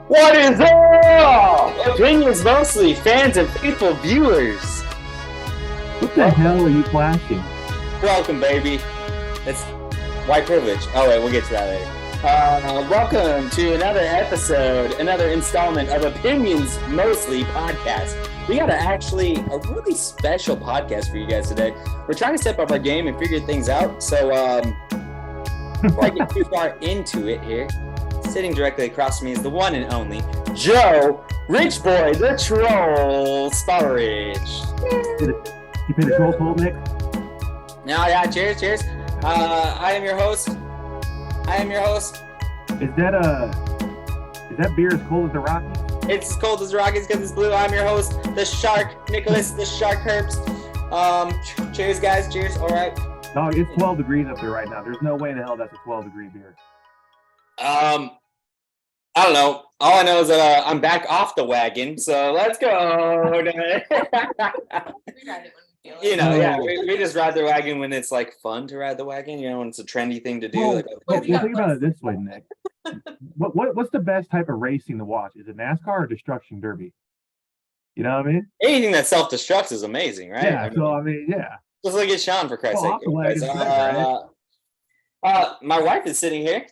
What is up? Opinions mostly, fans and faithful viewers. What the hell are you flashing? Welcome, baby. It's white privilege. Oh, wait, we'll get to that later. Welcome to another episode, another installment of Opinions Mostly podcast. We got a really special podcast for you guys today. We're trying to step up our game and figure things out. So, before I get too far into it here, sitting directly across from me is the one and only Joe, Rich Boy, the Troll, Starrich. You paid a troll toll, Nick? No, yeah, cheers. I am your host. Is that beer as cold as the Rockies? It's as cold as the Rockies because it's blue. I'm your host, the Shark, Nicholas, the Shark Herbst. Cheers, guys. Cheers. All right. Dog, it's 12 degrees up there right now. There's no way in hell that's a 12-degree beer. I don't know. All I know is that I'm back off the wagon, so let's go. We just ride the wagon when it's like fun to ride the wagon. You know, when it's a trendy thing to do. Well, think about it this way, Nick. What's the best type of racing to watch? Is it NASCAR or Destruction Derby? You know what I mean? Anything that self-destructs is amazing, right? Yeah. Yeah. Just look at Sean, for Christ's sake. My wife is sitting here.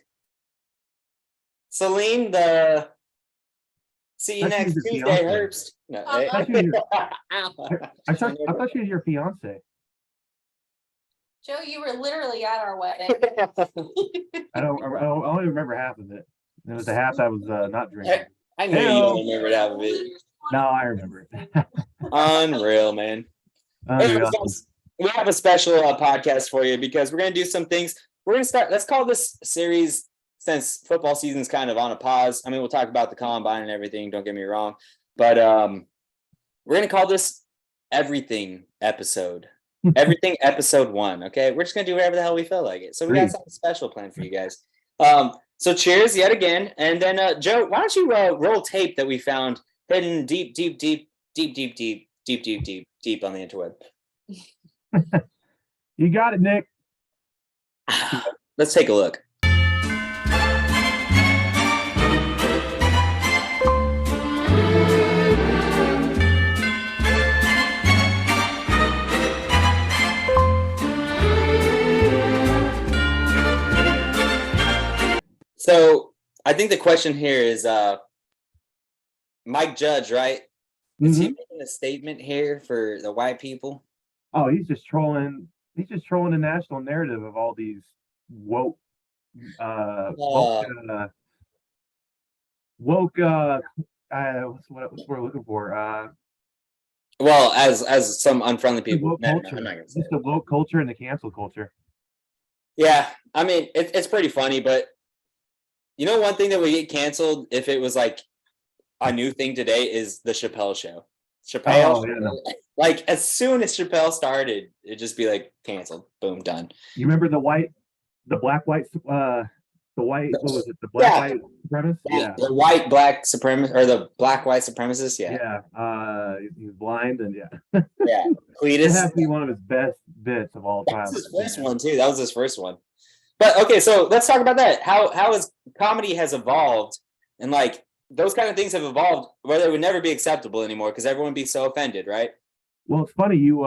Celine, the see you next Tuesday, Herbst. No, I thought she was your fiance. Joe, you were literally at our wedding. I only remember half of it. It was the half I was not drinking. I know you remembered half of it. No, I remember it. Unreal, man. Unreal. We have a special podcast for you because we're going to do some things. We're going to start. Let's call this series, since football season's kind of on a pause. I mean, we'll talk about the combine and everything. Don't get me wrong. But we're going to call this Everything Episode. Everything Episode 1, okay? We're just going to do whatever the hell we feel like it. So we got something special planned for you guys. So cheers yet again. And then, Joe, why don't you roll tape that we found hidden deep on the interweb. You got it, Nick. Let's take a look. So I think the question here is Mike Judge, right? Is he making a statement here for the white people? Oh, he's just trolling. He's just trolling the national narrative of all these woke what's what we're looking for. Well, as some unfriendly people, Just the woke culture and the cancel culture. Yeah, I mean it's pretty funny, but you know, one thing that would get canceled if it was like a new thing today is the Chappelle show. Like as soon as Chappelle started, it'd just be like canceled. Boom, done. You remember the white supremacist? Yeah. The white black supremacist or the black white supremacist. Yeah. Yeah. He was blind and yeah. Yeah. Cletus. That has to be one of his best bits of all time. That was his first one too. That was his first one. But okay, so let's talk about that. How is comedy has evolved, and like those kind of things have evolved where they would never be acceptable anymore because everyone would be so offended, right? Well, it's funny, you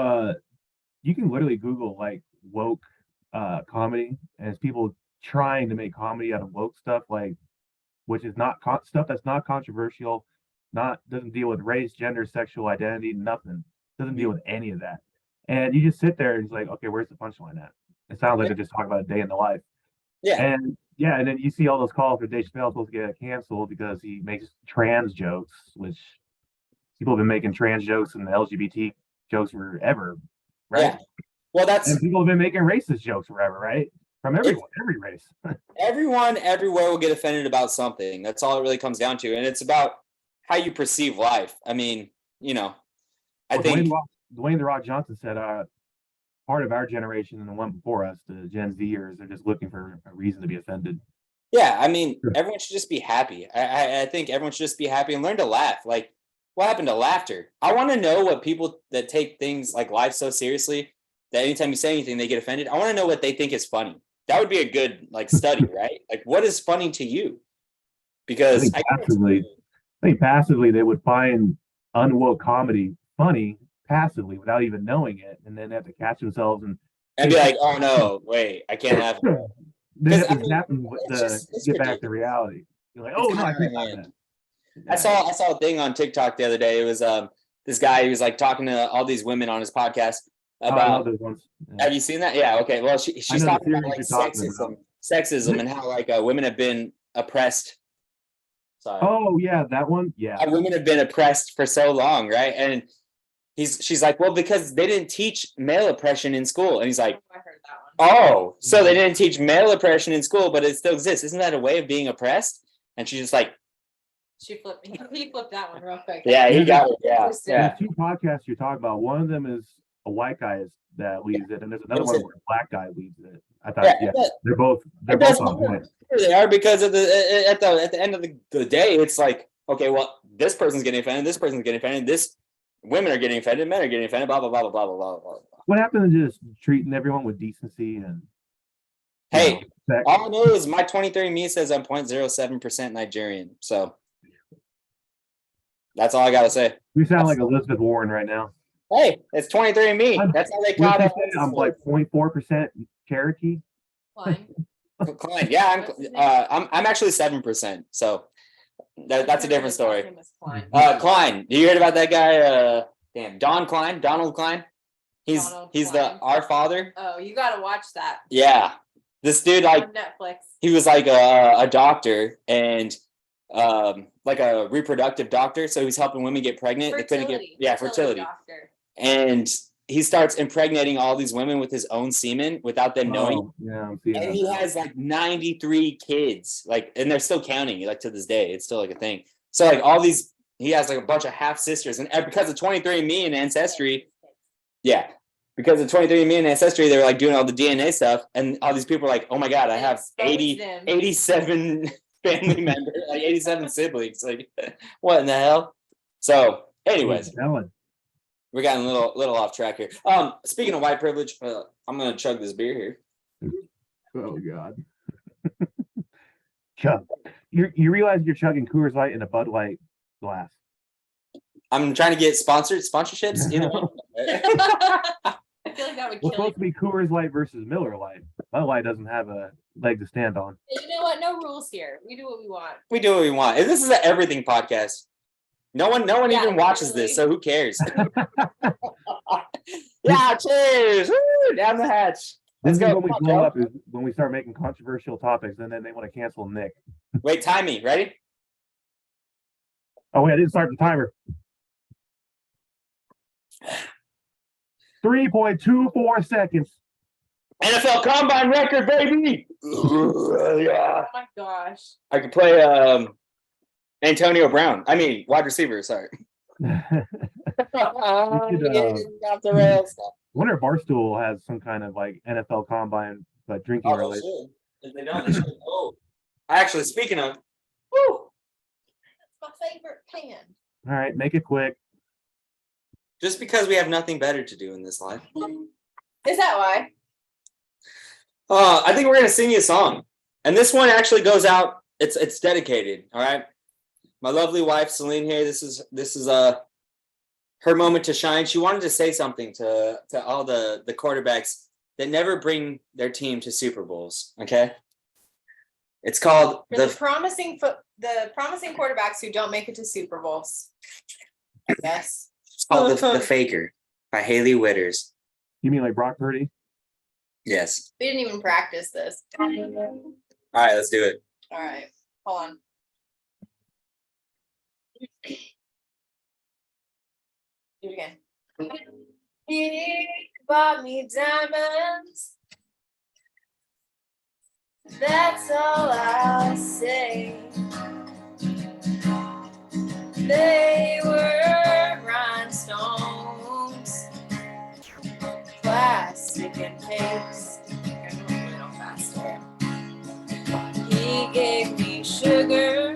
can literally Google like woke comedy, and it's people trying to make comedy out of woke stuff, like which is not stuff that's not controversial, doesn't deal with race, gender, sexual identity, nothing. Doesn't deal with any of that. And you just sit there and it's like, okay, where's the punchline at? It sounds like they're just talking about a day in the life. Yeah. And then you see all those calls for Dave Chappelle supposed to get canceled because he makes trans jokes, which people have been making trans jokes and LGBT jokes forever, right? Yeah. Well, and people have been making racist jokes forever, right? From everyone, every race. Everyone everywhere will get offended about something. That's all it really comes down to. And it's about how you perceive life. I mean, you know, I think Dwayne The Rock Johnson said part of our generation and the one before us, the Gen Zers, are just looking for a reason to be offended. Yeah, I mean, everyone should just be happy. I think everyone should just be happy and learn to laugh. Like, what happened to laughter? I want to know what people that take things like life so seriously that anytime you say anything, they get offended. I want to know what they think is funny. That would be a good like study, right? Like, what is funny to you? Because I think passively they would find unwoke comedy funny passively without even knowing it, and then have to catch themselves And be like, oh no, wait, I can't have. then have I to mean, zap them with it's get back to ridiculous. reality. You're like, It's oh no, I kind can't of have hand. that. I saw a thing on TikTok the other day. It was this guy. He was like talking to all these women on his podcast Oh, I love about. those ones. Yeah. Have you seen that? Yeah. Okay. Well, I she's know the talking about series like you're talking about. sexism, and how like women have been oppressed. Sorry. Oh yeah, that one. Yeah. How women have been oppressed for so long, right? And she's like, well, because they didn't teach male oppression in school, and he's like, I heard that one. oh, so they didn't teach male oppression in school, but it still exists. Isn't that a way of being oppressed? And she's just like, He flipped that one real quick. yeah, he got it. Yeah, Interesting. yeah. There's two podcasts you're talking about. One of them is a white guy that leads it, and there's another one where a black guy leads it. I thought, yeah, they're both on point. They are, because at the end of the day, it's like, okay, well, this person's getting offended, this person's getting offended, this women are getting offended, men are getting offended, blah blah blah blah blah blah blah. What happened to just treating everyone with decency and? Hey, all I know is my 23andMe says I'm 0.07% Nigerian, so that's all I gotta say. You sound like Elizabeth Warren right now. Hey, it's 23andMe. That's how they caught up. I'm like 0.4% Cherokee. Klein. Klein. Yeah, I'm actually 7%. So that's a different story. Klein. Do you hear about that guy? Donald Klein. He's our father. Oh, you gotta watch that. Yeah, this dude on Netflix. He was like a doctor and like a reproductive doctor. So he's helping women get pregnant. Fertility. Fertility. Doctor. And he starts impregnating all these women with his own semen without them knowing. Yeah, I'm seeing and he has like 93 kids, like, and they're still counting, like to this day. It's still like a thing. So like he has like a bunch of half sisters, and because of 23andMe and Ancestry, because of 23andMe and Ancestry, they were like doing all the DNA stuff, and all these people are like, oh my God, I have 87 family members, like 87 siblings. Like, what in the hell? So, anyways. We're getting a little off track here. Speaking of white privilege, I'm gonna chug this beer here. Oh God. Chug. You realize you're chugging Coors Light in a Bud Light glass. I'm trying to get sponsorships. Either one. I feel like that would kill. It's supposed to be Coors Light versus Miller Light. Bud Light doesn't have a leg to stand on. You know what? No rules here. We do what we want. We do what we want. This is an everything podcast. No one even watches this, so who cares? Yeah, cheers! Woo, down the hatch. Let's go. When we blow up is when we start making controversial topics, and then they want to cancel Nick. Wait, time me. Ready? Oh wait, I didn't start the timer. 3.24 seconds. NFL Combine record, baby! Oh my gosh! I could play Antonio Brown. I mean, wide receiver. Sorry. Off the rails. I wonder if Barstool has some kind of like NFL Combine, but drinking related. If they don't, they should. Oh, actually, speaking of, woo, that's my favorite pan. All right, make it quick. Just because we have nothing better to do in this life. Is that why? I think we're gonna sing you a song, and this one actually goes out. It's dedicated. All right, my lovely wife Celine here. This is her moment to shine. She wanted to say something to all the quarterbacks that never bring their team to Super Bowls. Okay, it's called the promising quarterbacks who don't make it to Super Bowls. Yes, it's called the Faker by Haley Witters. You mean like Brock Purdy? Yes. We didn't even practice this. All right, let's do it. All right, hold on. Do it again. He bought me diamonds. That's all I'll say. They were rhinestones, plastic and paste. I'm gonna move it on faster. He gave me sugar.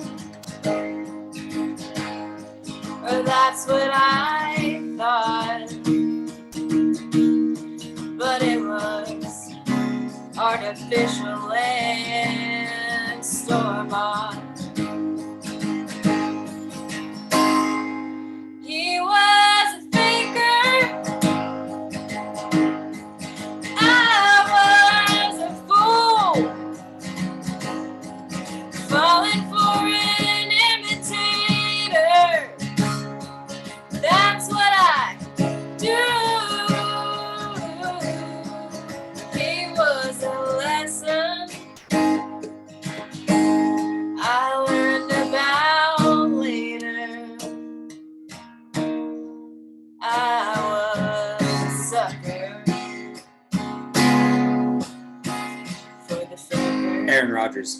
Or that's what I thought, but it was artificial and store-bought. Rodgers.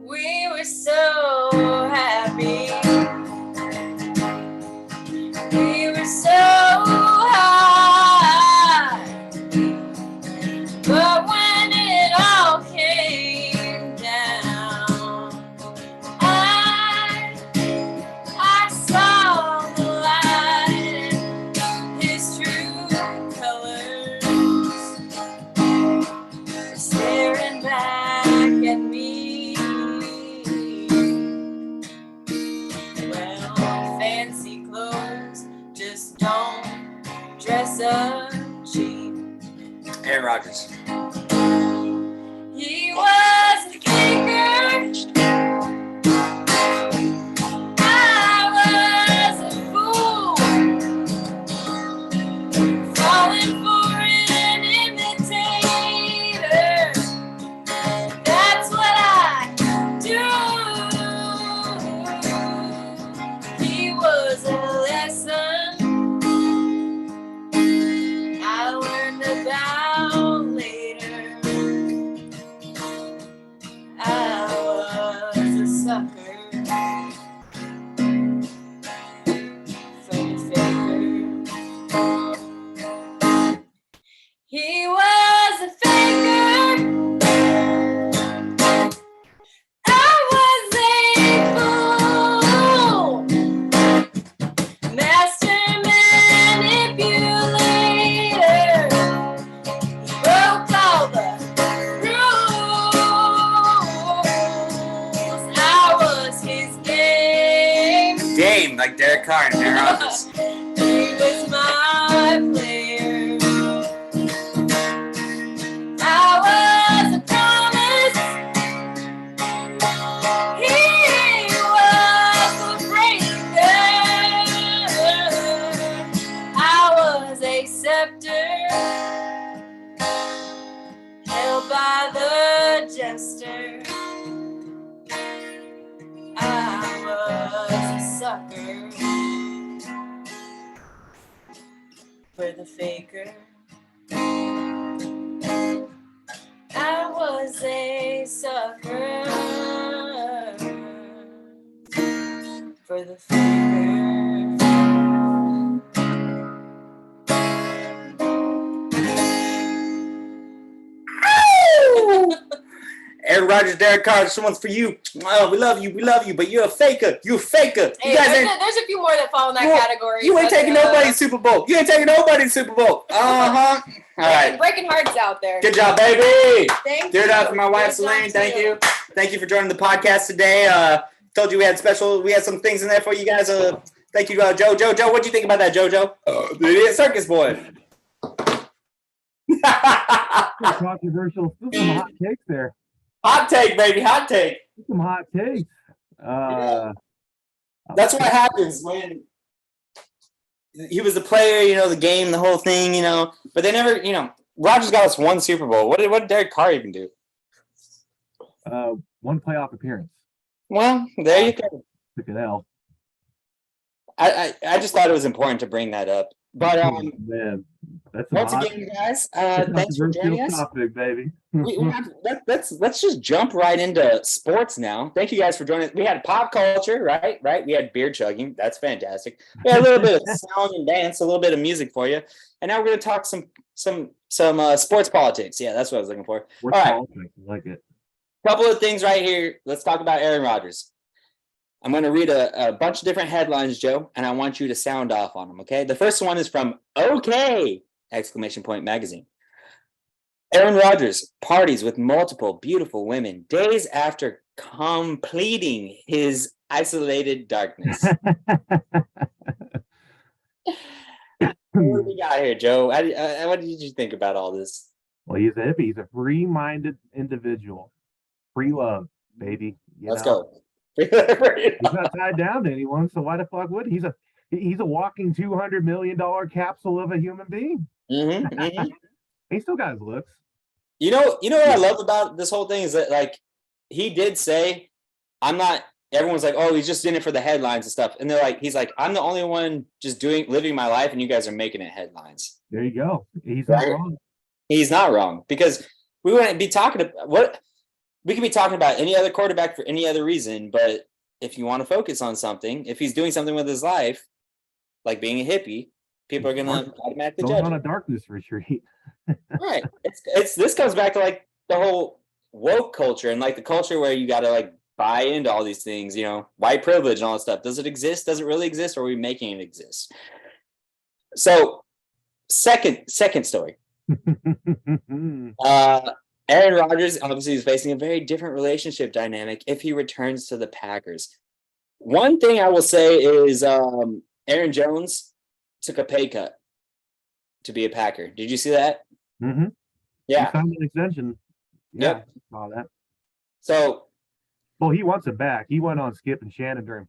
We were so happy. We were so high. But when it all came down, I saw the light in his true colors, staring back at me. Well, fancy clothes just don't dress up cheap. Aaron Rodgers. He was a thinker. I was a fool, falling for an imitator. That's what I do. He was a lesson I learned about later. I was a sucker for the faker. He was a faker. I was a fool, master manipulator. He broke all the rules. I was his game. Dame, like Derek Carr and Aaron Rodgers. He was my player. I was a promise. He was a breaker. I was a scepter held by the jester. I was a sucker for the faker. I was a sucker for the faker. Aaron Rodgers, Derek Carr, this one's for you. Oh, we love you, but you're a faker. You're a faker. Hey, You guys there's a few more that fall in that category. You ain't but, taking nobody's Super Bowl. You ain't taking nobody's Super Bowl. Uh-huh. All right. Breaking hearts out there. Good job, baby. Thank Give it you. up for my wife, Good job, Celine. Thank too. you. Thank you for joining the podcast today. Told you we had some things in there for you guys. Thank you, Joe. Joe, what'd you think about that, JoJo? The Idiot Circus Boy. Controversial. Still some hot takes there. Hot take, baby. Hot take. Some hot takes. That's what happens when he was the player, the game, the whole thing, but they never, Rodgers got us one Super Bowl. What did Derek Carr even do? One playoff appearance. Well, there you go. Took an L. I just thought it was important to bring that up. But Man, that's once again, guys, thanks for joining us. Topic, baby. Let's just jump right into sports now. Thank you guys for joining us. We had pop culture, right? We had beer chugging. That's fantastic. We had a little bit of sound and dance, a little bit of music for you. And now we're going to talk some sports politics. Yeah, that's what I was looking for. Sports All right. politics, I like it. Couple of things right here. Let's talk about Aaron Rodgers. I'm going to read a bunch of different headlines, Joe, and I want you to sound off on them, okay? The first one is from OK! Magazine. Aaron Rodgers parties with multiple beautiful women days after completing his isolated darkness. What do we got here, Joe? What did you think about all this? Well, he's a hippie. He's a free-minded individual. Free love, baby. Let's go. He's not tied down to anyone, so why the fuck would he? He's a walking $200 million capsule of a human being. Mm-hmm. He still got his looks. You know what I love about this whole thing is that, like, he did say, I'm not, everyone's like, oh, he's just in it for the headlines and stuff. And he's like, I'm the only one just living my life, and you guys are making it headlines. There you go. He's not wrong. He's not wrong, because we wouldn't be talking about what we could be talking about any other quarterback for any other reason. But if you want to focus on something, if he's doing something with his life, like being a hippie, people are gonna automatically Going judge on him. a darkness retreat. Right. It's this comes back to like the whole woke culture and like the culture where you gotta like buy into all these things, you know, white privilege and all that stuff. Does it exist? Does it really exist? Or are we making it exist? So second story. Aaron Rodgers obviously is facing a very different relationship dynamic if he returns to the Packers. One thing I will say is Aaron Jones took a pay cut to be a Packer. Did you see that? Mm-hmm. Yeah. He signed an extension. Yeah, Yep. I saw that. So, well, he wants him back. He went on Skip and Shannon during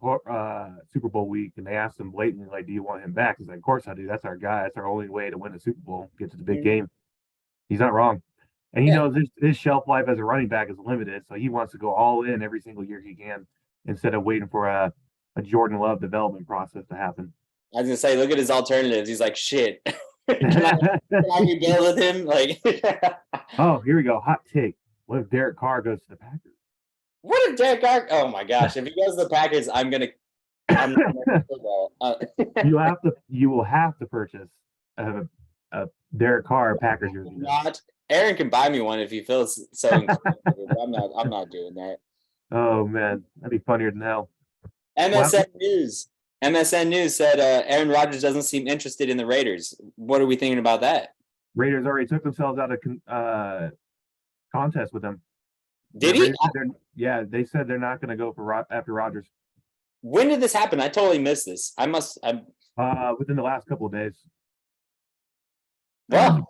Super Bowl week, and they asked him blatantly, like, "Do you want him back?" He's like, "Of course I do. That's our guy. That's our only way to win a Super Bowl, get to the big game." He's not wrong, and he knows his shelf life as a running back is limited, so he wants to go all in every single year he can instead of waiting for a Jordan Love development process to happen. I was gonna say, look at his alternatives. He's like, shit. Can I deal with him? Like, oh, here we go. Hot take. What if Derek Carr goes to the Packers? What if Derek Carr? Oh my gosh! If he goes to the Packers, I'm gonna you will have to purchase a Derek Carr Packers jersey. Not. Aaron can buy me one if he feels so inclined. I'm not doing that. Oh man, that'd be funnier than hell. MSN News said Aaron Rodgers doesn't seem interested in the Raiders. What are we thinking about that? Raiders already took themselves out of contest with them. Did he? Yeah, they said they're not going to go for after Rodgers. When did this happen? I totally missed this. Within the last couple of days. Well,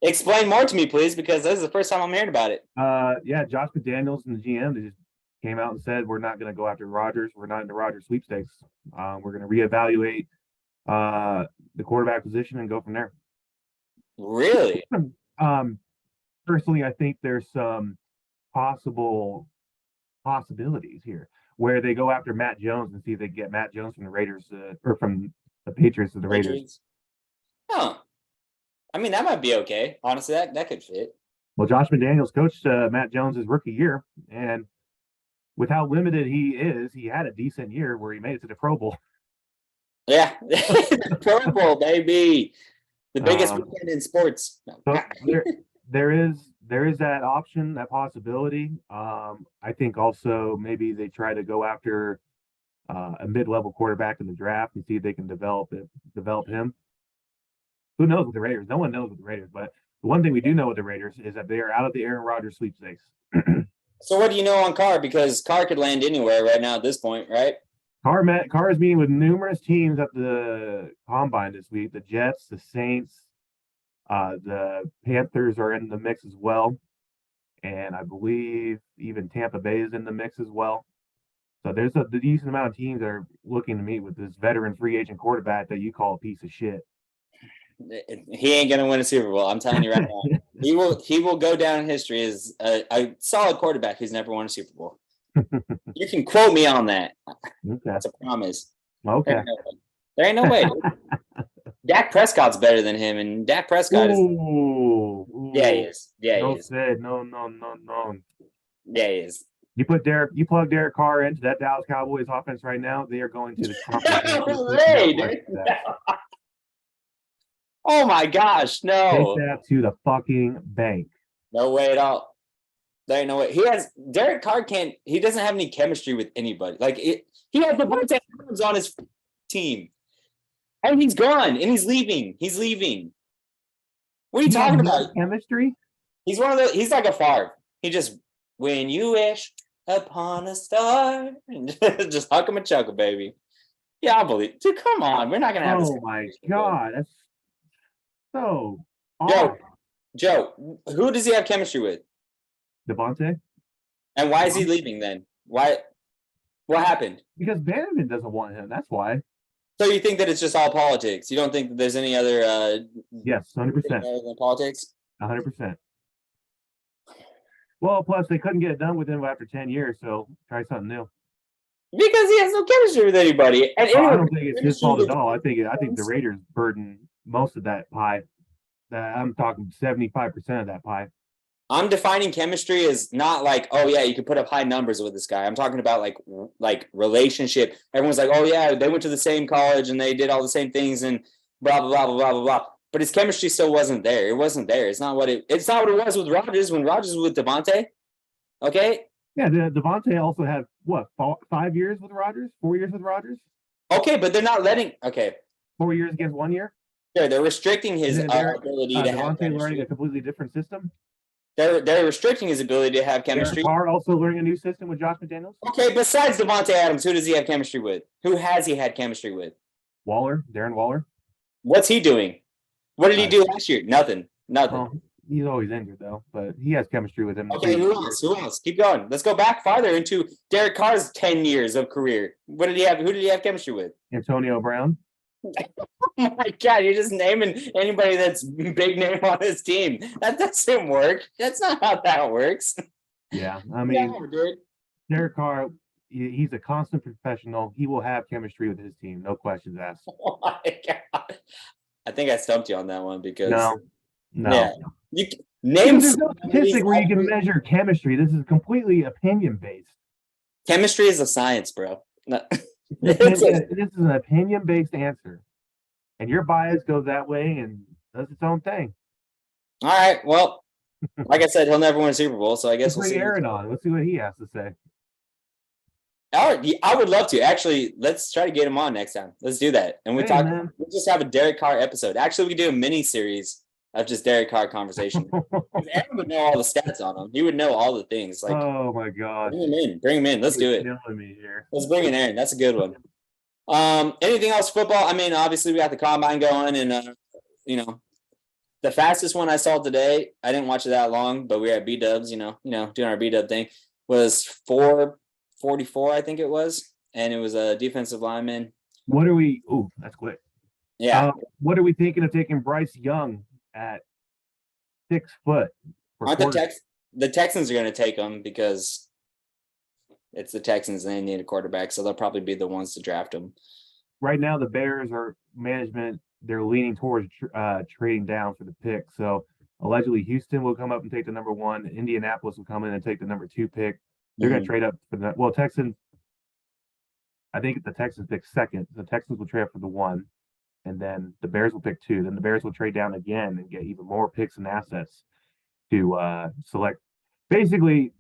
explain more to me, please, because this is the first time I'm hearing about it. Yeah, Josh McDaniels and the GM, they just came out and said, we're not going to go after Rodgers. We're not in the Rodgers sweepstakes. We're going to reevaluate the quarterback position and go from there. Really? Personally, I think there's some possibilities here where they go after Matt Jones and see if they get Matt Jones from the Raiders or from the Patriots to the Raiders. Huh. I mean, that might be okay. Honestly, that could fit. Well, Josh McDaniels coached Matt Jones' rookie year, and with how limited he is, he had a decent year where he made it to the Pro Bowl. Yeah, the Pro Bowl, baby. The biggest weekend in sports. No. So there is that option, that possibility. I think also maybe they try to go after a mid-level quarterback in the draft and see if they can develop him. Who knows with the Raiders? No one knows with the Raiders, but the one thing we do know with the Raiders is that they are out of the Aaron Rodgers sweepstakes. So what do you know on Carr? Because Carr could land anywhere right now at this point, right? Carr is meeting with numerous teams at the Combine this week. The Jets, the Saints, the Panthers are in the mix as well. And I believe even Tampa Bay is in the mix as well. So there's a decent amount of teams that are looking to meet with this veteran free agent quarterback that you call a piece of shit. He ain't gonna win a Super Bowl. I'm telling you right now. He will go down in history as a solid quarterback who's never won a Super Bowl. You can quote me on that. Okay. That's a promise. Okay. There ain't no way. Dak Prescott's better than him, and Dak Prescott is. Yeah, he is. Yeah, he is. No. Yeah, he is. You plug Derek Carr into that Dallas Cowboys offense right now, they are going to the conference. Oh my gosh, no. Take that to the fucking bank. No way at all. There ain't no way. Derek Carr he doesn't have any chemistry with anybody. Like he has the Devontae Adams on his team. And he's gone and he's leaving. He's leaving. What are you talking about? Chemistry? He's he's like a Favre. He just, when you wish upon a star, just huck him a chuckle, baby. Yeah, I believe. Dude, come on. We're not gonna have this. Oh my God. That's so Joe, who does he have chemistry with? Devontae. And why is he leaving then? Why? What happened? Because Bannerman doesn't want him. That's why. So you think that it's just all politics? You don't think that there's any other? Yes, 100%. Than politics. 100%. Well, plus they couldn't get it done with him after 10 years, so try something new. Because he has no chemistry with anybody. And I don't think it's his fault at all. I think the Raiders burden most of that pie. I'm talking 75% of that pie. I'm defining chemistry as not like, oh yeah, you can put up high numbers with this guy. I'm talking about like relationship. Everyone's like, oh yeah, they went to the same college and they did all the same things and blah blah blah blah blah blah blah. But his chemistry still wasn't there. It wasn't there. It's not what it was with Rodgers when Rodgers was with Devontae. Okay. Yeah, Devontae also had what 5 years with Rodgers, 4 years with Rodgers. Okay, but they're not letting. Okay. 4 years against 1 year. Yeah, they're restricting his ability to have Devontae chemistry. learning a completely different system. They're restricting his ability to have chemistry. Carr also learning a new system with Josh McDaniels. Okay, besides Devontae Adams, who does he have chemistry with? Who has he had chemistry with? Darren Waller. What's he doing? What did he do last year? Nothing. Well, he's always injured though, but he has chemistry with him. Okay, who else? Keep going. Let's go back farther into Derek Carr's 10 years of career. What did he have? Who did he have chemistry with? Antonio Brown. Oh my God, you're just naming anybody that's big name on his team. That doesn't work. That's not how that works. Yeah, I mean, No, dude. Derek Carr, he's a constant professional. He will have chemistry with his team, no questions asked. Oh my God. I think I stumped you on that one because No. Yeah, you name There's no statistic where you can measure chemistry. This is completely opinion based. Chemistry is a science, bro. No. This is an opinion based answer, and your bias goes that way and does its own thing. All right. Well, like I said, he'll never win a Super Bowl, so I guess Let's bring Aaron on. Let's see what he has to say. I would love to. Actually, let's try to get him on next time. Let's do that. And we'll just have a Derek Carr episode. Actually, we could do a mini series of just Derek Carr conversation. Aaron would know all the stats on him. He would know all the things. Like, oh my God. Bring him in. Let's do it. Me here. Let's bring in Aaron. That's a good one. Anything else football? I mean, obviously we got the combine going and the fastest one I saw today, I didn't watch it that long, but we were at B-dubs, doing our B-dub thing, was 4:44, I think it was. And it was a defensive lineman. What are we? Oh, that's quick. Yeah. What are we thinking of taking Bryce Young at 6 foot? Aren't the Texans are going to take him because it's the Texans and they need a quarterback, so they'll probably be the ones to draft him. Right now, the Bears are management. They're leaning towards trading down for the pick. So allegedly, Houston will come up and take the number 1. Indianapolis will come in and take the number 2 pick. They're going to trade up for that. Well, Texans. I think the Texans pick second. The Texans will trade up for the 1, and then the Bears will pick 2. Then the Bears will trade down again and get even more picks and assets to select. Basically,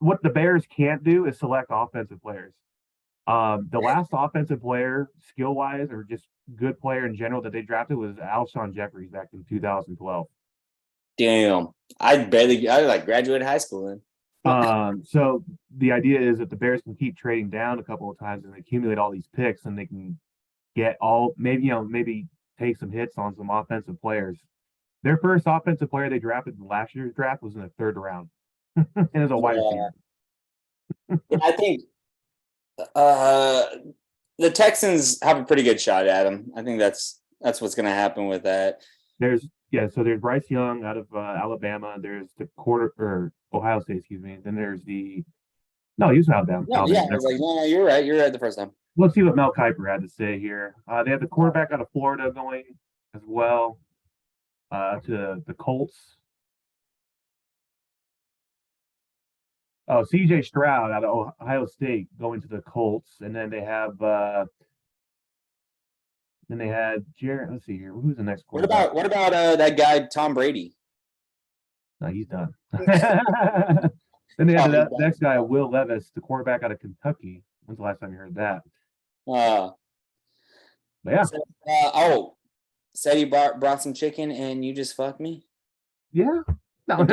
what the Bears can't do is select offensive players. The last offensive player, skill-wise, or just good player in general that they drafted was Alshon Jeffries back in 2012. Damn, I graduated high school then. So the idea is that the Bears can keep trading down a couple of times and accumulate all these picks, and they can get maybe take some hits on some offensive players. Their first offensive player they drafted in last year's draft was in the 3rd round, and it's a wide receiver. I think the Texans have a pretty good shot at him. I think that's what's going to happen with that. There's Bryce Young out of Alabama. There's the Ohio State, excuse me. Then there's he was Alabama. No, you're right. You're right the first time. Let's see what Mel Kiper had to say here. They have the quarterback out of Florida going as well to the Colts. Oh, C.J. Stroud out of Ohio State going to the Colts, and then they have Jared. Let's see here. Who's the next quarterback? What about that guy Tom Brady? No, he's done. Then they have the next guy, Will Levis, the quarterback out of Kentucky. When's the last time you heard that? But yeah. Said he brought some chicken and you just fucked me? Yeah. No.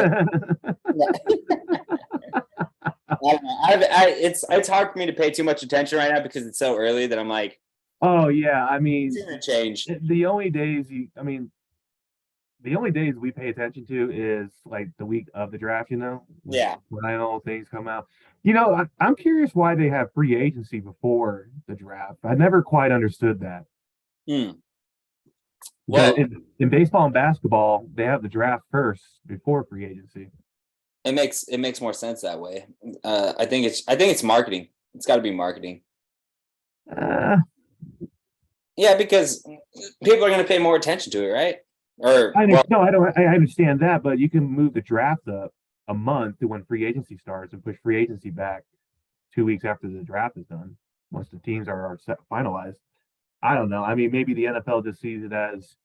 It's hard for me to pay too much attention right now because it's so early that I'm like, oh yeah, I mean, it's gonna change. The only days we pay attention to is like the week of the draft, Yeah. When I know things come out. I'm curious why they have free agency before the draft. I never quite understood that. Well, in baseball and basketball, they have the draft first before free agency. It makes more sense that way. I think it's marketing. It's got to be marketing. Yeah, because people are going to pay more attention to it, right? Or I understand that, but you can move the draft up a month to when free agency starts and push free agency back 2 weeks after the draft is done, once the teams are finalized. I don't know. I mean, maybe the NFL just sees it as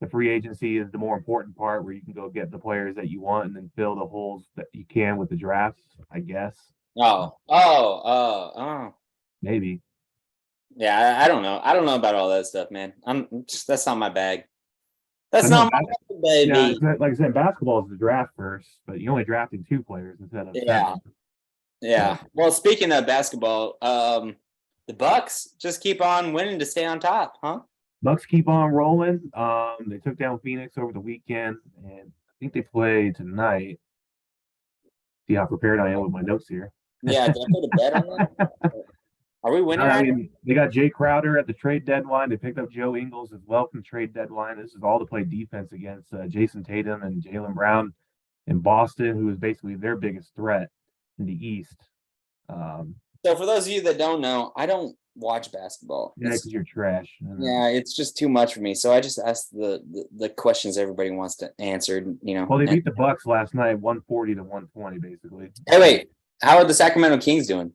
the free agency is the more important part where you can go get the players that you want and then fill the holes that you can with the drafts, I guess. oh. Maybe. Yeah, I don't know. I don't know about all that stuff, man. That's not my bag. That's I know, not my bag, baby. Yeah, like I said, basketball is the draft first, but you're only drafting 2 players instead of Yeah. 7. Yeah. Well, speaking of basketball, the Bucks just keep on winning to stay on top, huh? Bucks keep on rolling. They took down Phoenix over the weekend, and I think they play tonight. See how prepared I am with my notes here. Yeah, did I put a bet on that? Are we winning? I mean, they got Jay Crowder at the trade deadline. They picked up Joe Ingles as well from the trade deadline. This is all to play defense against Jason Tatum and Jaylen Brown in Boston, who is basically their biggest threat in the East. So for those of you that don't know, I don't watch basketball. Yeah, because you're trash. Yeah, it's just too much for me. So I just ask the questions everybody wants to answer. Well, they beat the Bucks last night, 140 to 120, basically. Hey, wait, how are the Sacramento Kings doing?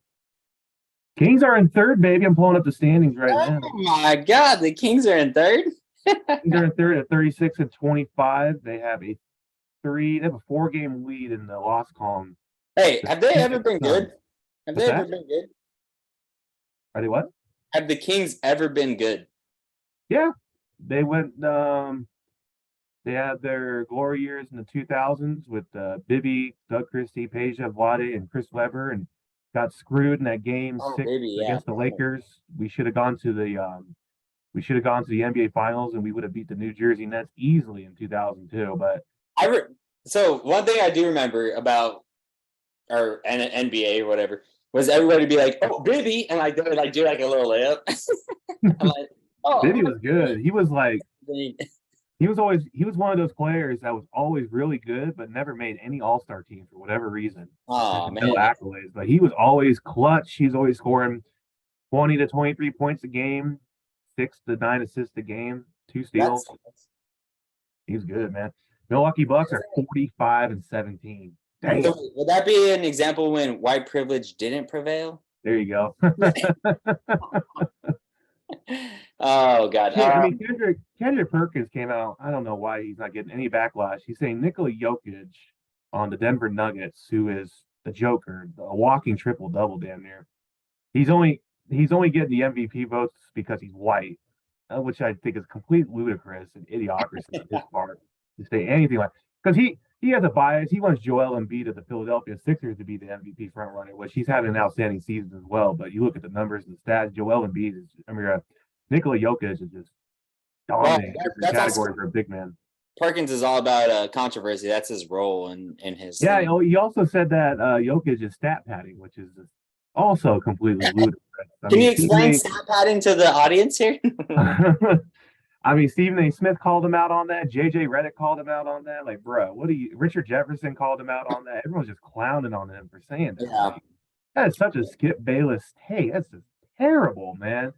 Kings are in third, baby. I'm pulling up the standings right now. Oh my God, the Kings are in third. They're in third at 36 and 25. They have a 4-game lead in the loss column. Hey, have they ever been good? Have they ever been good? Are they what? Have the Kings ever been good? Yeah, they went. They had their glory years in the 2000s with Bibby, Doug Christie, Peja, Vlade, and Chris Webber, and got screwed in that game 6 against the Lakers. We should have gone to the NBA Finals, and we would have beat the New Jersey Nets easily in 2002. But so one thing I do remember about our NBA or whatever was everybody be like, "Oh, Bibby," and like they would like do like a little layup. I'm like, "Oh, Bibby was good. He was like." He was one of those players that was always really good, but never made any All-Star team for whatever reason. Oh man, no accolades, but he was always clutch. He's always scoring 20 to 23 points a game, 6 to 9 assists a game, 2 steals. He's good, man. Milwaukee Bucks are 45 and 17. Dang. So would that be an example when white privilege didn't prevail? There you go. Oh God! Yeah, I mean, Kendrick Perkins came out. I don't know why he's not getting any backlash. He's saying Nikola Jokic on the Denver Nuggets, who is the Joker, a walking triple double, damn near. He's only getting the MVP votes because he's white, which I think is complete ludicrous and idiocracy on his part to say anything like. Because he has a bias. He wants Joel Embiid of the Philadelphia Sixers to be the MVP frontrunner, which he's having an outstanding season as well. But you look at the numbers and the stats. Joel Embiid is, Nikola Jokic is just dominating the category for a big man. Perkins is all about controversy. That's his role in his. Yeah, he also said that Jokic is stat padding, which is also completely ludicrous. Can you explain stat padding to the audience here? I mean, Stephen A. Smith called him out on that. JJ Redick called him out on that. Like, bro, Richard Jefferson called him out on that. Everyone's just clowning on him for saying that. Yeah. That is such a Skip Bayless take. That's just terrible, man.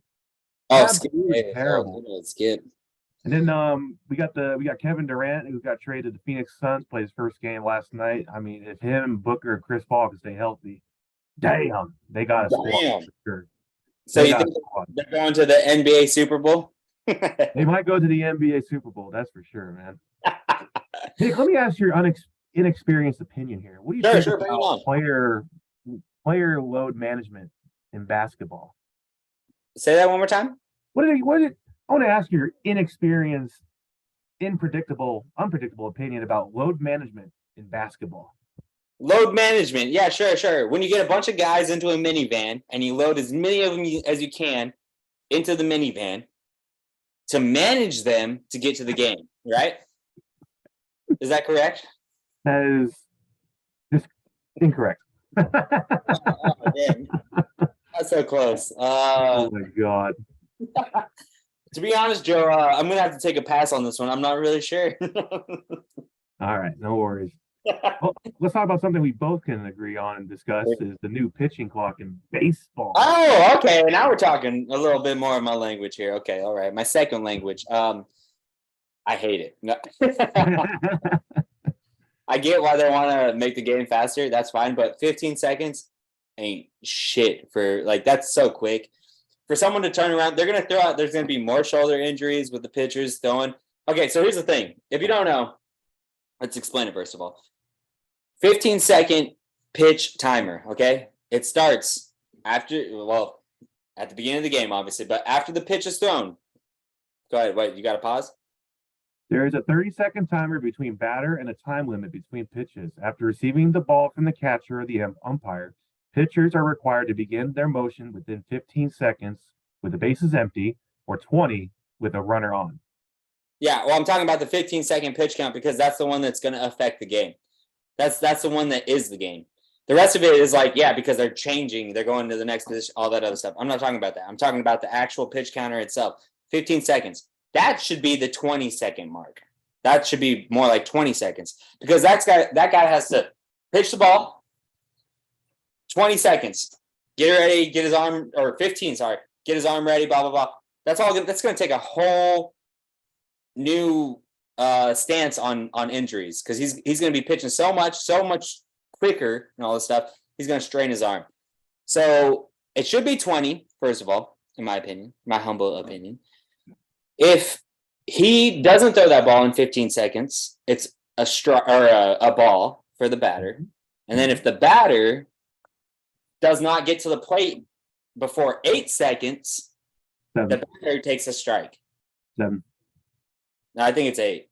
Oh, Skip terrible. Skip. And then we got Kevin Durant, who got traded to the Phoenix Suns, played his first game last night. I mean, if him, Booker, and Chris Paul can stay healthy, damn, they got a squad for sure. So you think they're going to the NBA Super Bowl? They might go to the NBA Super Bowl, that's for sure, man. Nick, let me ask your inexperienced opinion here. What do you think about player load management in basketball? Say that one more time. I want to ask your inexperienced, unpredictable opinion about load management in basketball. Load management, yeah, sure. When you get a bunch of guys into a minivan and you load as many of them as you can into the minivan to manage them to get to the game, right? Is that correct? That is just incorrect. Oh, damn. That's so close. Oh my God. To be honest, Joe, I'm gonna have to take a pass on this one. I'm not really sure. All right, no worries. Well, let's talk about something we both can agree on and discuss is the new pitching clock in baseball. Oh, okay. Now we're talking a little bit more of my language here. Okay, all right. My second language. I hate it. No. I get why they want to make the game faster. That's fine. But 15 seconds ain't shit for like, that's so quick. For someone to turn around, they're going to throw out, there's going to be more shoulder injuries with the pitchers throwing. Okay, so here's the thing. If you don't know, let's explain it first of all. 15-second pitch timer, okay? It starts after, well, at the beginning of the game, obviously, but after the pitch is thrown. Go ahead. Wait, you got to pause? There is a 30-second timer between batter and a time limit between pitches. After receiving the ball from the catcher or the umpire, pitchers are required to begin their motion within 15 seconds with the bases empty or 20 with a runner on. Yeah, well, I'm talking about the 15-second pitch count because that's the one that's going to affect the game. That's the one that is the game. The rest of it is like, yeah, because they're changing, they're going to the next position, all that other stuff. I'm not talking about that. I'm talking about the actual pitch counter itself. 15 seconds. That should be the 20-second mark. That should be more like 20 seconds because that guy has to pitch the ball. 20 seconds. Get ready, get his arm, or 15, sorry. Get his arm ready, blah, blah, blah. That's all. That's going to take a whole new stance on injuries because he's going to be pitching so much quicker and all this stuff. He's going to strain his arm. So it should be 20, first of all, in my opinion, my humble opinion. If he doesn't throw that ball in 15 seconds, it's a ball for the batter. And then if the batter does not get to the plate before 8 seconds, 7. the batter takes a strike. 7. No, I think it's 8.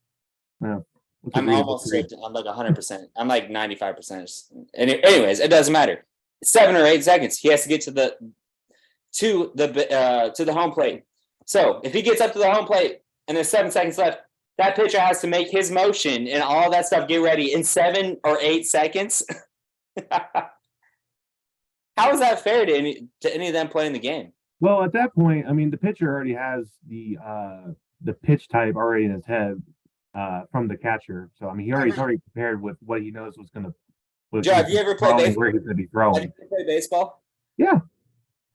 No. I'm almost certain. I'm like 100%. I'm like 95%. Anyways, it doesn't matter. 7 or 8 seconds. He has to get to the home plate. So if he gets up to the home plate and there's 7 seconds left, that pitcher has to make his motion and all that stuff, get ready in 7 or 8 seconds. How is that fair to any of them playing the game? Well, at that point, I mean, the pitcher already has the pitch type already in his head from the catcher. So I mean, he's already prepared with what he knows was going to. Joe, have you ever played baseball? Where he's going to be throwing. Have you ever played baseball? Yeah.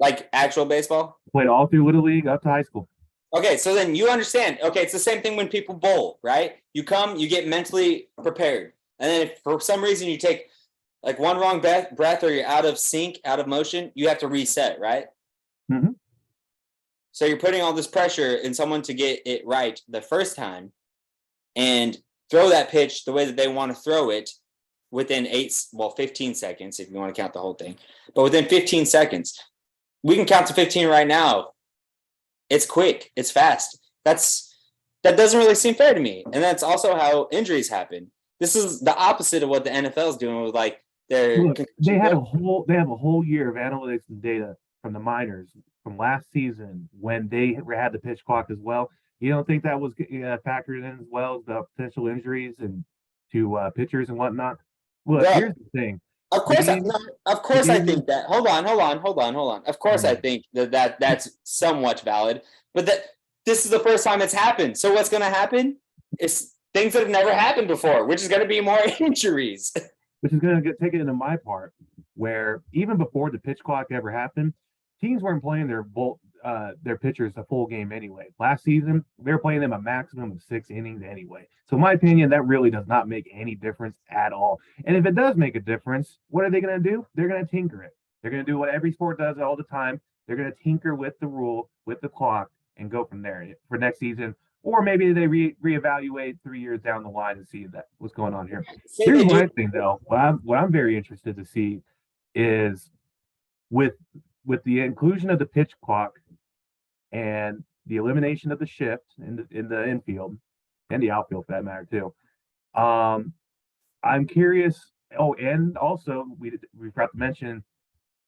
Like actual baseball? Played all through Little League up to high school. Okay, so then you understand. Okay, it's the same thing when people bowl, right? You come, you get mentally prepared. And then if for some reason you take like one wrong breath or you're out of sync, out of motion, you have to reset, right? Mm-hmm. So you're putting all this pressure in someone to get it right the first time and throw that pitch the way that they want to throw it within 15 seconds, if you want to count the whole thing. But within 15 seconds, we can count to 15 right now. It's quick. It's fast. That doesn't really seem fair to me. And that's also how injuries happen. This is the opposite of what the NFL is doing with like their. Look, they have a whole year of analytics and data from the minors from last season when they had the pitch clock as well. You don't think that was factored in as well, the potential injuries and to pitchers and whatnot? Look, here's the thing. Of course, I think that. Hold on. Of course, I think that's somewhat valid. But this is the first time it's happened. So what's going to happen is things that have never happened before, which is going to be more injuries. Which is going to take it into my part, where even before the pitch clock ever happened, teams weren't playing their pitchers a full game anyway. Last season, they were playing them a maximum of 6 innings anyway. So in my opinion, that really does not make any difference at all. And if it does make a difference, what are they going to do? They're going to tinker it. They're going to do what every sport does all the time. They're going to tinker with the rule, with the clock, and go from there for next season. Or maybe they reevaluate 3 years down the line and see what's going on here. Here's what I think, though. What I'm very interested to see is with the inclusion of the pitch clock and the elimination of the shift in the infield and the outfield for that matter too. I'm curious. Oh, and also we forgot to mention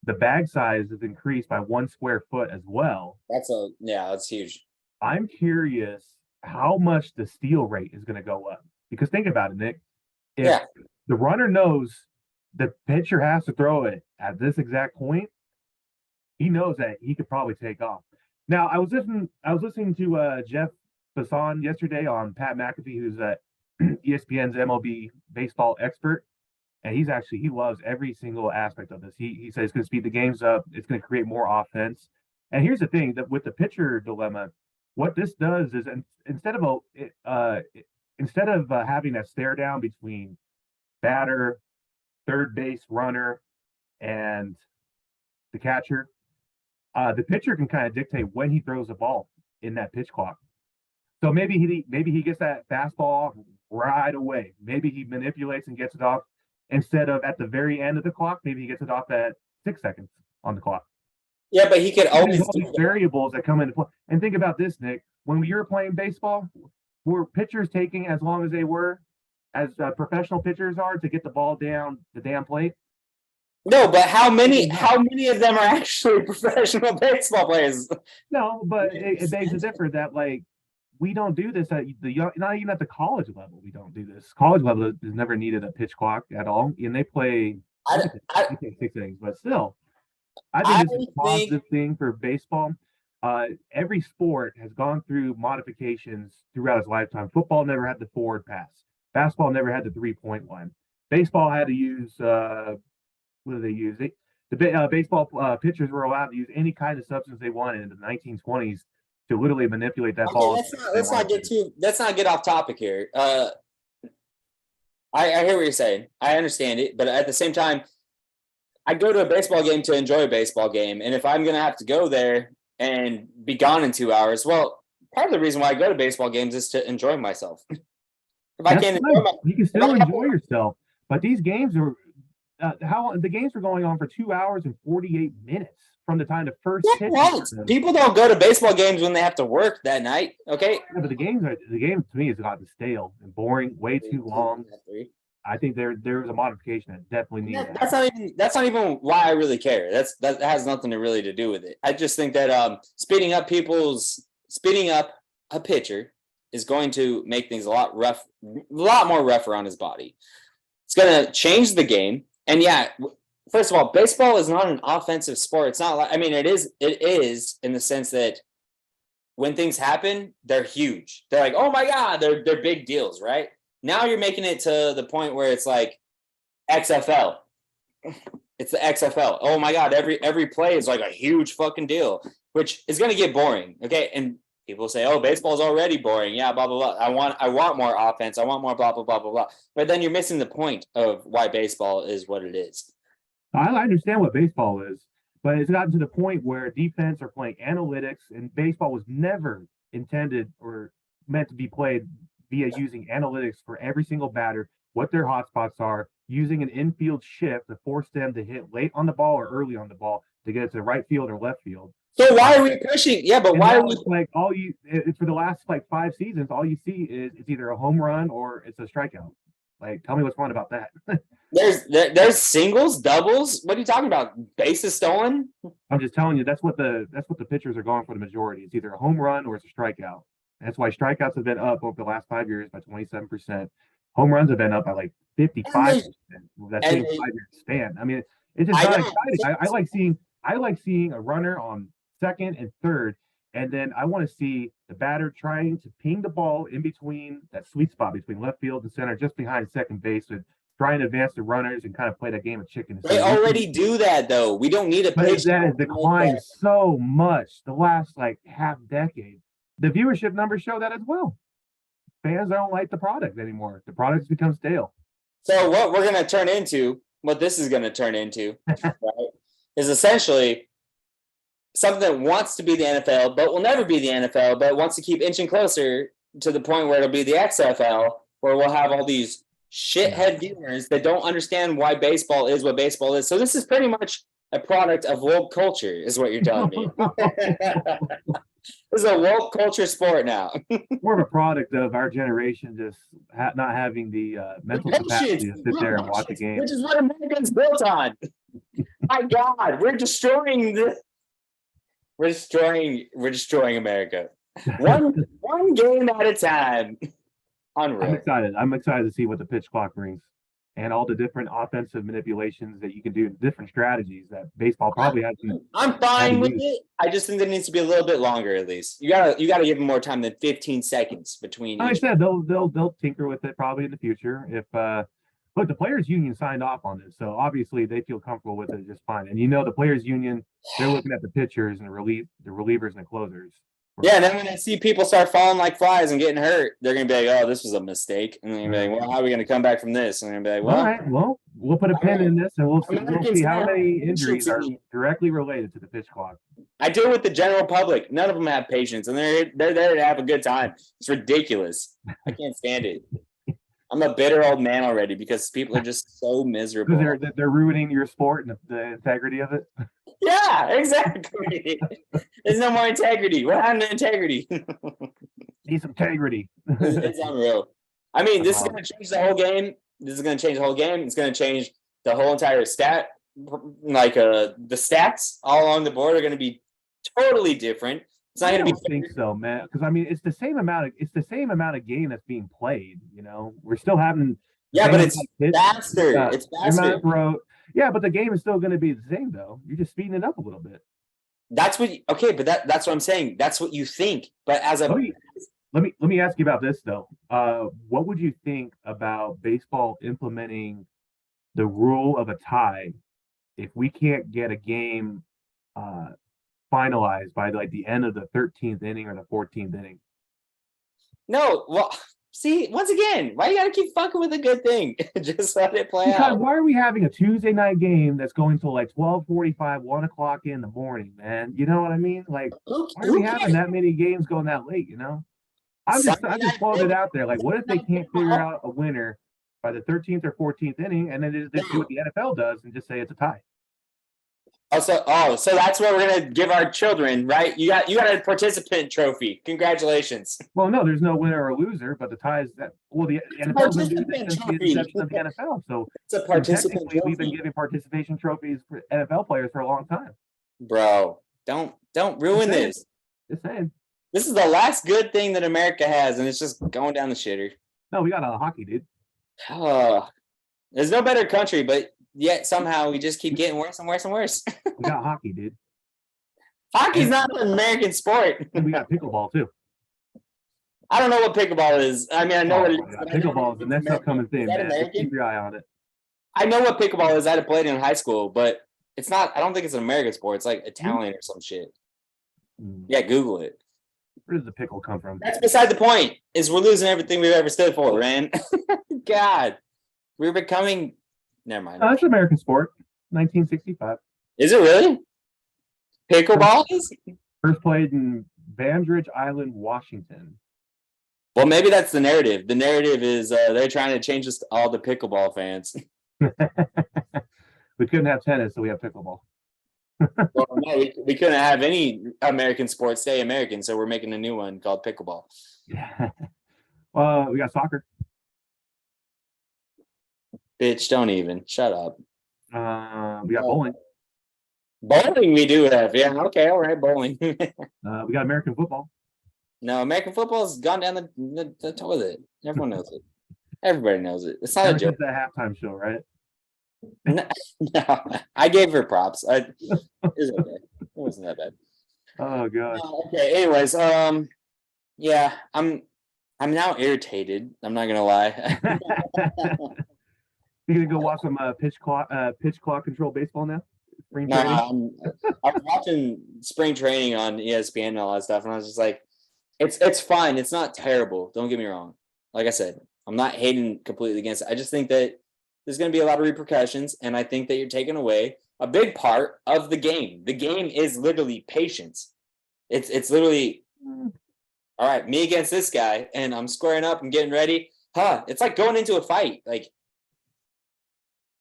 the bag size is increased by 1 square foot as well. That's huge. I'm curious how much the steal rate is going to go up because think about it, Nick. If the runner knows the pitcher has to throw it at this exact point, he knows that he could probably take off. Now, I was listening to Jeff Bassan yesterday on Pat McAfee, who's ESPN's MLB baseball expert, and he loves every single aspect of this. He says it's going to speed the games up. It's going to create more offense. And here's the thing that with the pitcher dilemma, what this does is instead of having that stare down between batter, third base runner, and the catcher, the pitcher can kind of dictate when he throws the ball in that pitch clock. So maybe he gets that fastball off right away. Maybe he manipulates and gets it off instead of at the very end of the clock. Maybe he gets it off at 6 seconds on the clock. Yeah, but he could always There's all these variables that come into play. And think about this, Nick. When you were playing baseball, were pitchers taking as long as they were, as professional pitchers are, to get the ball down the damn plate? No, but how many of them are actually professional baseball players? No, but it begs the differ that like we don't do this at the young, not even at the college level. We don't do this. College level has never needed a pitch clock at all, and they play I 6 innings, but still, I think it's a positive thing for baseball. Every sport has gone through modifications throughout its lifetime. Football never had the forward pass. Basketball never had the 3-point line. Baseball had to use what do they use? The baseball pitchers were allowed to use any kind of substance they wanted in the 1920s to literally manipulate that ball. Let's not get off topic here. I hear what you're saying. I understand it, but at the same time, I go to a baseball game to enjoy a baseball game, and if I'm gonna have to go there and be gone in 2 hours, well, part of the reason why I go to baseball games is to enjoy myself. If I can't enjoy myself, you can still enjoy yourself. But these games are the games are going on for 2 hours and 48 minutes from the time the first hit. People don't go to baseball games when they have to work that night. Okay. Yeah, but the game to me has gotten stale and boring, way too long. I think there's a modification that definitely needs. That's not even why I really care. That has nothing to really to do with it. I just think that speeding up a pitcher is going to make things a lot more rougher on his body. It's going to change the game. And yeah, first of all, baseball is not an offensive sport. It's not like, I mean, it is in the sense that when things happen, they're huge. They're like, oh my God, they're big deals, right? Now you're making it to the point where it's like XFL. It's the XFL. Oh my God, every play is like a huge fucking deal, which is going to get boring. Okay. And people say, oh, baseball's already boring. Yeah, blah, blah, blah. I want more offense. I want more blah, blah, blah, blah, blah. But then you're missing the point of why baseball is what it is. I understand what baseball is, but it's gotten to the point where defense are playing analytics, and baseball was never intended or meant to be played via using analytics for every single batter, what their hot spots are, using an infield shift to force them to hit late on the ball or early on the ball to get it to right field or left field. So why are we pushing? Yeah, but why are we like it's for the last like 5 seasons, all you see is it's either a home run or it's a strikeout. Like, tell me what's fun about that. There's singles, doubles. What are you talking about? Bases stolen? I'm just telling you, that's what the pitchers are going for the majority. It's either a home run or it's a strikeout. That's why strikeouts have been up over the last 5 years by 27%. Home runs have been up by like 55%. That same 5-year span. I mean, it's just not exciting. I like seeing a runner on second and third, and then I want to see the batter trying to ping the ball in between that sweet spot between left field and center, just behind second base, and trying to advance the runners and kind of play that game of chicken. They already do that, though. We don't need a pitch. That has declined so much the last like half decade. The viewership numbers show that as well. Fans don't like the product anymore. The product's become stale. So what we're going to turn into, what this is going to turn into, right, is essentially something that wants to be the NFL, but will never be the NFL, but wants to keep inching closer to the point where it'll be the XFL, where we'll have all these shithead viewers that don't understand why baseball is what baseball is. So this is pretty much a product of woke culture, is what you're telling me. This is a woke culture sport now. More of a product of our generation just not having the mental capacity to sit there and watch a game. Which is what America's built on. My God, we're destroying America. One game at a time. Unreal. I'm excited to see what the pitch clock brings and all the different offensive manipulations that you can do, different strategies that baseball probably has. I'm fine with it. I just think there needs to be a little bit longer, at least. You gotta give them more time than 15 seconds between. Like I said, they'll tinker with it probably in the future. If look, the players' union signed off on this, so obviously they feel comfortable with it just fine. And the players' union, they're looking at the pitchers and the relievers and the closers. Yeah, and then when they see people start falling like flies and getting hurt, they're gonna be like, "Oh, this was a mistake," and they're gonna be like, "Well, how are we gonna come back from this?" And they're gonna be like, All "Well, right, well, we'll put a pin in this, and we'll Americans see how now many have injuries are patience. directly related to the pitch clock. I deal with the general public. None of them have patience, and they're there to have a good time. It's ridiculous. I can't stand it. I'm a bitter old man already because people are just so miserable. Because they're ruining your sport and the integrity of it. Yeah, exactly. There's no more integrity. What happened to integrity? Need some integrity. It's unreal. I mean, this is going to change the whole game. This is going to change the whole game. It's going to change the whole entire stat. Like the stats all along the board are going to be totally different. It's not going to be. I don't think so, man. Because I mean, it's the same amount of game that's being played. You know, we're still having. Yeah, but it's faster. It's faster. Yeah, but the game is still going to be the same, though. You're just speeding it up a little bit. That's what. Okay, but that's what I'm saying. That's what you think. But as a let me ask you about this though. What would you think about baseball implementing the rule of a tie if we can't get a game finalized by like the end of the 13th inning or the 14th inning? No, well, see, once again, why you gotta keep fucking with a good thing? Just let it play out. Why are we having a Tuesday night game that's going till like 12:45, 1 o'clock in the morning, man? You know what I mean? Like, why are we having that many games going that late? You know, I just floated it out there. Like, what if they can't figure out a winner by the 13th or 14th inning, and then they just do what the NFL does and just say it's a tie? So that's what we're gonna give our children, right? You got a participant trophy. Congratulations. Well, no, there's no winner or loser, but the tie is that. Well, the NFL doesn't do this since the inception of the NFL, so it's a participant technically we've been giving participation trophies for NFL players for a long time. Bro, don't ruin this. Just saying. This is the last good thing that America has, and it's just going down the shitter. No, we got a hockey, dude. There's no better country, but yet somehow we just keep getting worse and worse and worse. We got hockey, dude. Hockey's not an American sport. And we got pickleball too. I don't know what pickleball is. I mean, I know what it is. Pickleball is the next upcoming thing, man. Keep your eye on it. I know what pickleball is. I had played it in high school, but it's not. I don't think it's an American sport. It's like Italian or some shit. Yeah, Google it. Where does the pickle come from? That's beside the point. Is we're losing everything we've ever stood for, man. God, we're becoming. Never mind. That's an American sport. 1965. Is it really? Pickleball is? First played in Bandridge Island, Washington. Well, maybe that's the narrative. The narrative is they're trying to change us to all the pickleball fans. We couldn't have tennis, so we have pickleball. Well, no, we couldn't have any American sport stay American, so we're making a new one called pickleball. Yeah. We got soccer. Bitch, don't even. Shut up. We got bowling. Bowling we do have. Yeah, okay, all right, bowling. We got American football. No, American football's gone down the toilet. Everyone knows it. Everybody knows it. It's not a joke. It's a halftime show, right? No, I gave her props. It was okay. It wasn't that bad. Oh god. Okay. Anyways, yeah, I'm now irritated. I'm not gonna lie. You gonna go watch some pitch clock control baseball now? Spring training? I'm watching spring training on ESPN and all that stuff, and I was just like, it's fine. It's not terrible. Don't get me wrong. Like I said, I'm not hating completely against it. I just think that there's going to be a lot of repercussions, and I think that you're taking away a big part of the game. The game is literally patience. It's literally, all right, me against this guy, and I'm squaring up and getting ready. It's like going into a fight. Like,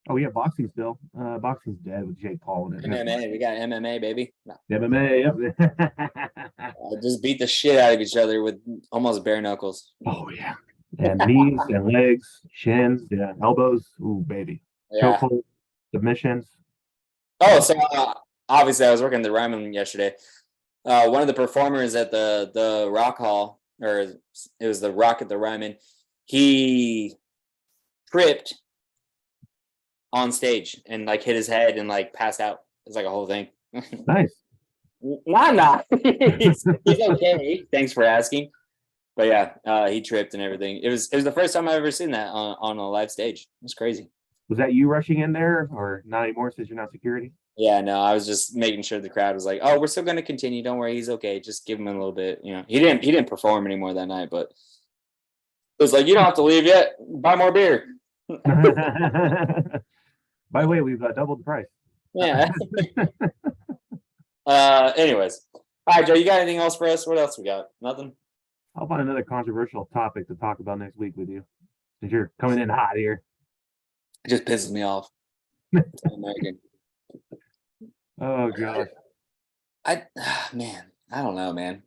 oh, yeah, boxing still. Boxing's dead with Jake Paul in it. MMA, we got MMA, baby. No. MMA, yep. Just beat the shit out of each other with almost bare knuckles. Oh, yeah. And knees and legs, shins, yeah, elbows. Ooh, baby. Yeah. Chokehold, submissions. Oh, so obviously I was working at the Ryman yesterday. One of the performers at the Rock Hall, or it was the Rock at the Ryman, he tripped on stage and like hit his head and like passed out. It's like a whole thing. Nice. Nah. He's okay. Thanks for asking. But yeah, he tripped and everything. It was the first time I've ever seen that on a live stage. It's crazy. Was that you rushing in there, or not anymore since you're not security? Yeah, no, I was just making sure the crowd was like, "Oh, we're still going to continue. Don't worry, he's okay. Just give him a little bit." He didn't perform anymore that night, but it was like, "You don't have to leave yet. Buy more beer." By the way, we've doubled the price. Yeah. Anyways, all right, Joe, you got anything else for us? What else we got? Nothing. I'll find another controversial topic to talk about next week with you, since you're coming in hot here. It just pisses me off. American. Oh gosh. Man, I don't know, man.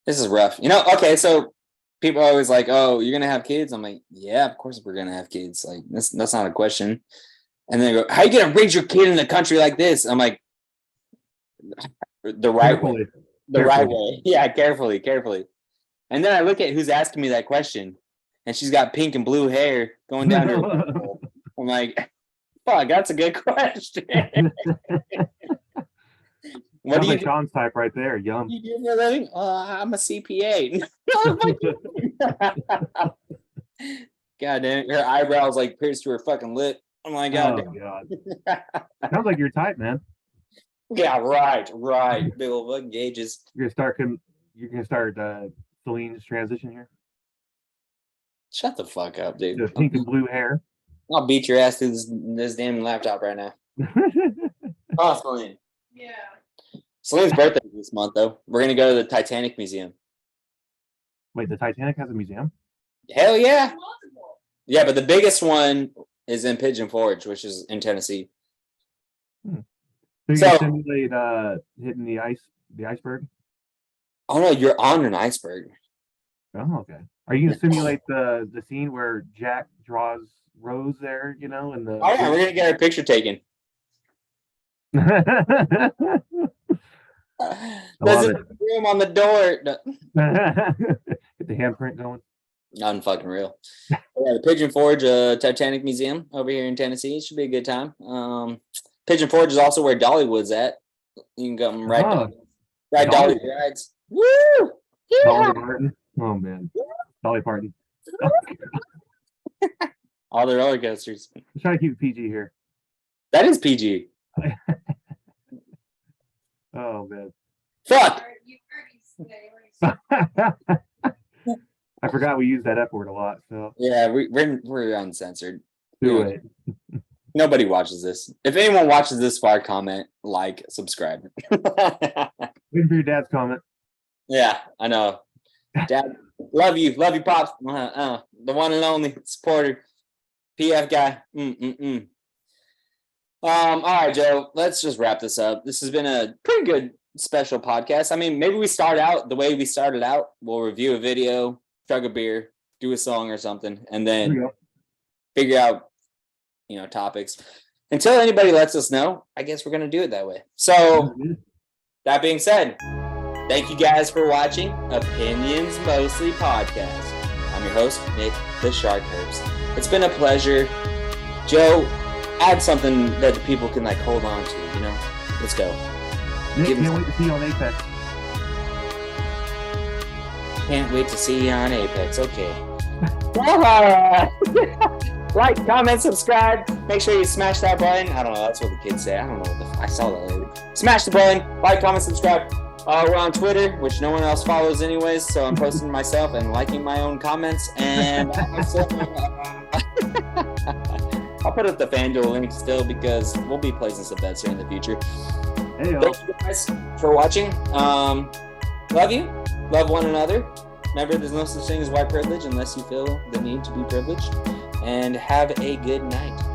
This is rough. Okay, so people are always like, "Oh, you're gonna have kids?" I'm like, "Yeah, of course we're gonna have kids. Like that's not a question." And then they go, "How you gonna raise your kid in a country like this?" I'm like, the right way. The right way. Yeah, carefully. And then I look at who's asking me that question, and she's got pink and blue hair going down her. I'm like, fuck, that's a good question. What do you do? Sean's type right there. Yum. You do for a living? I'm a CPA. God damn it. Her eyebrows like pierced to her fucking lip. Oh my God. Oh God. Sounds like your type, man. Yeah, right. Big old fucking gauges. You're gonna start Celine's transition here. Shut the fuck up, dude. The pink and blue hair. I'll beat your ass through this damn laptop right now. Oh, Celine. Yeah. Celine's birthday is this month, though. We're gonna go to the Titanic Museum. Wait, the Titanic has a museum? Hell yeah. Multiple. Yeah, but the biggest one is in Pigeon Forge, which is in Tennessee. So you can simulate hitting the iceberg? Oh no, you're on an iceberg. Oh, okay. Are you gonna simulate the scene where Jack draws Rose there, and the Oh yeah, we're gonna get our picture taken. There's a room on the door. Get the handprint going. Not fucking real. Yeah, the Pigeon Forge Titanic Museum over here in Tennessee. It should be a good time. Pigeon Forge is also where Dollywood's at. You can go right Dolly rides. Woo! Yeah. Dolly Parton. Oh man. Dolly Parton. All the roller coasters. Let's try to keep it PG here. That is PG. Oh man. Fuck. I forgot we use that F word a lot. So yeah, we're uncensored. Do it. Nobody watches this. If anyone watches this far, comment, like, subscribe. Waiting for your dad's comment. Yeah, I know. Dad, love you, pops. The one and only supporter, PF guy. All right, Joe. Let's just wrap this up. This has been a pretty good special podcast. I mean, maybe we start out the way we started out. We'll review a video, chug a beer, do a song or something, and then figure out, topics. Until anybody lets us know, I guess we're gonna do it that way. So, that being said, thank you guys for watching Opinions Mostly Podcast. I'm your host, Nick the Shark Herbs. It's been a pleasure. Joe, add something that the people can hold on to, Let's go. Nick, can't wait to see you on Apex. Can't wait to see you on Apex. Okay. Like, comment, subscribe. Make sure you smash that button. I don't know. That's what the kids say. I don't know what I saw that later. Smash the button. Like, comment, subscribe. We're on Twitter, which no one else follows anyways, so I'm posting myself and liking my own comments. And I'll put up the FanDuel link still because we'll be placing some bets here in the future. Hey-o. Thank you guys for watching. Love you. Love one another. Remember, there's no such thing as white privilege unless you feel the need to be privileged. And have a good night.